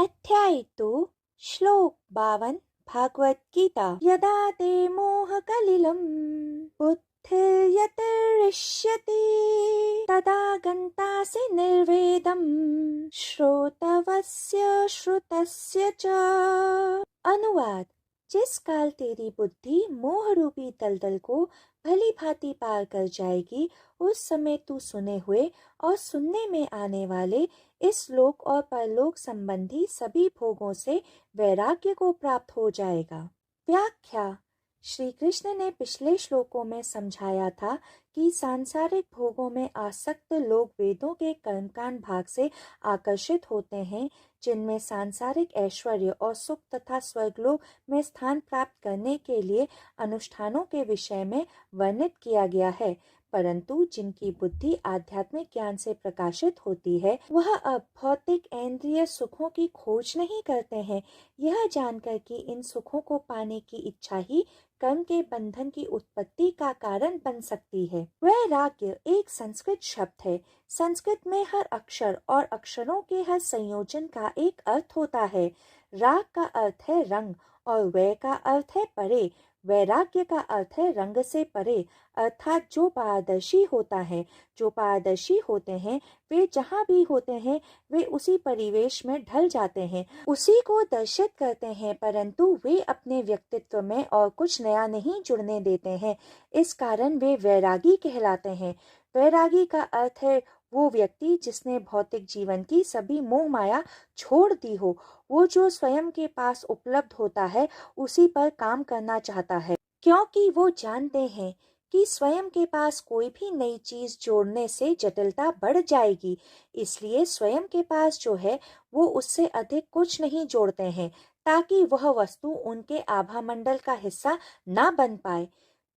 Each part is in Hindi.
अध्याय 2 श्लोक 52 भागवत गीता। यदा ते मोहकलिलं बुद्धिर्यतिरिष्यति तदा गन्तासि निर्वेदं श्रोतवस्य श्रुतस्य च। अनुवाद। जिस काल तेरी बुद्धि मोह रूपी दलदल को भली भांति पार कर जाएगी, उस समय तू सुने हुए और सुनने में आने वाले इस लोक और परलोक संबंधी सभी भोगों से वैराग्य को प्राप्त हो जाएगा। व्याख्या। श्री कृष्ण ने पिछले श्लोकों में समझाया था कि सांसारिक भोगों में आसक्त लोग वेदों के कर्मकांड भाग से आकर्षित होते हैं, जिनमें सांसारिक ऐश्वर्य और सुख तथा स्वर्गलोक में स्थान प्राप्त करने के लिए अनुष्ठानों के विषय में वर्णित किया गया है। परंतु जिनकी बुद्धि आध्यात्मिक ज्ञान से प्रकाशित होती है, वह अब भौतिक इंद्रिय सुखों की खोज नहीं करते हैं, यह जानकर कि इन सुखों को पाने की इच्छा ही कर्म के बंधन की उत्पत्ति का कारण बन सकती है। वैराग्य एक संस्कृत शब्द है। संस्कृत में हर अक्षर और अक्षरों के हर संयोजन का एक अर्थ होता है। राग का अर्थ है रंग और वै का अर्थ है परे। वैराग्य का अर्थ है रंग से परे, अर्थात जो पारदर्शी होता है। जो पारदर्शी होते हैं वे जहाँ भी होते हैं वे उसी परिवेश में ढल जाते हैं, उसी को दर्शित करते हैं, परंतु वे अपने व्यक्तित्व में और कुछ नया नहीं जुड़ने देते हैं। इस कारण वे वैरागी कहलाते हैं। वैरागी का अर्थ है वो व्यक्ति जिसने भौतिक जीवन की सभी मोह माया छोड़ दी हो। वो जो स्वयं के पास उपलब्ध होता है उसी पर काम करना चाहता है, क्योंकि वो जानते हैं कि स्वयं के पास कोई भी नई चीज जोड़ने से जटिलता बढ़ जाएगी। इसलिए स्वयं के पास जो है वो उससे अधिक कुछ नहीं जोड़ते हैं, ताकि वह वस्तु उनके आभा मंडल का हिस्सा ना बन पाए।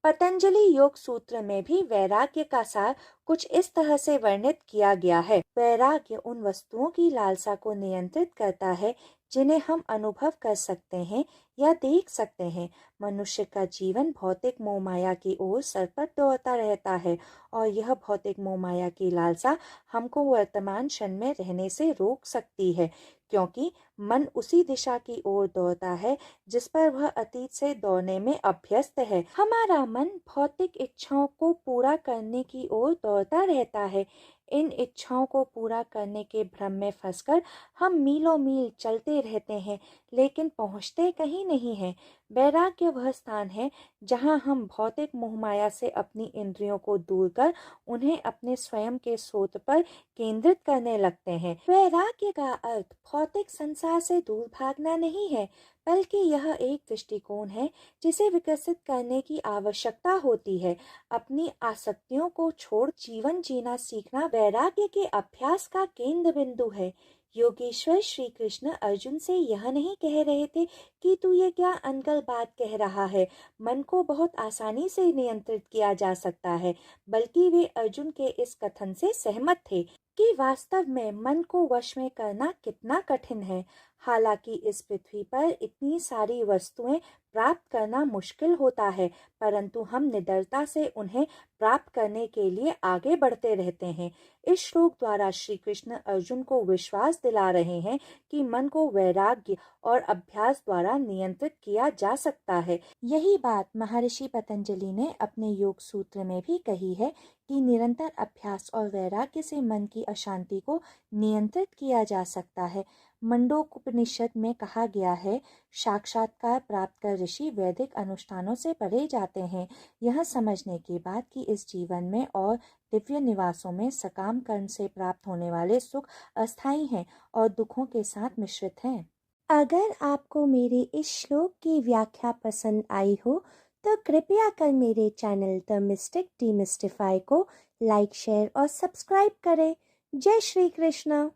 पतंजलि योग सूत्र में भी वैराग्य का सार कुछ इस तरह से वर्णित किया गया है। वैराग्य उन वस्तुओं की लालसा को नियंत्रित करता है जिन्हें हम अनुभव कर सकते हैं या देख सकते हैं। मनुष्य का जीवन भौतिक मोह माया की ओर सरपट दौड़ता रहता है और यह भौतिक मोह माया की लालसा हमको वर्तमान क्षण में रहने से रोक सकती है, क्योंकि मन उसी दिशा की ओर दौड़ता है जिस पर वह अतीत से दौड़ने में अभ्यस्त है। हमारा मन भौतिक इच्छाओं को पूरा करने की ओर दौड़ता रहता है। इन इच्छाओं को पूरा करने के भ्रम में फंसकर हम मीलों मील चलते रहते हैं, लेकिन पहुंचते कहीं नहीं हैं। वैराग्य वह स्थान है जहां हम भौतिक मोहमाया से अपनी इंद्रियों को दूर कर उन्हें अपने स्वयं के स्रोत पर केंद्रित करने लगते हैं। वैराग्य का अर्थ भौतिक संसार से दूर भागना नहीं है, बल्कि यह एक दृष्टिकोण है जिसे विकसित करने की आवश्यकता होती है। अपनी आसक्तियों को छोड़ जीवन जीना सीखना वैराग्य के अभ्यास का केंद्र बिंदु है। योगेश्वर श्री कृष्ण अर्जुन से यह नहीं कह रहे थे कि तू ये क्या अनगल बात कह रहा है, मन को बहुत आसानी से नियंत्रित किया जा सकता है, बल्कि वे अर्जुन के इस कथन से सहमत थे कि वास्तव में मन को वश में करना कितना कठिन है। हालांकि इस पृथ्वी पर इतनी सारी वस्तुएं प्राप्त करना मुश्किल होता है, परंतु हम निडरता से उन्हें प्राप्त करने के लिए आगे बढ़ते रहते हैं। इस श्लोक द्वारा श्री कृष्ण अर्जुन को विश्वास दिला रहे हैं कि मन को वैराग्य और अभ्यास द्वारा नियंत्रित किया जा सकता है। यही बात महर्षि पतंजलि ने अपने योग सूत्र में भी कही है कि निरंतर अभ्यास और वैराग्य से मन की अशांति को नियंत्रित किया जा सकता है। मंडोक उपनिषद में कहा गया है, साक्षात्कार प्राप्त कर ऋषि वैदिक अनुष्ठानों से परे जाते हैं, यह समझने के बाद कि इस जीवन में और दिव्य निवासों में सकाम कर्म से प्राप्त होने वाले सुख अस्थायी हैं और दुखों के साथ मिश्रित हैं। अगर आपको मेरे इस श्लोक की व्याख्या पसंद आई हो तो कृपया कर मेरे चैनल द मिस्टिक डीमिस्टिफाई को लाइक, शेयर और सब्सक्राइब करें। जय श्री कृष्ण।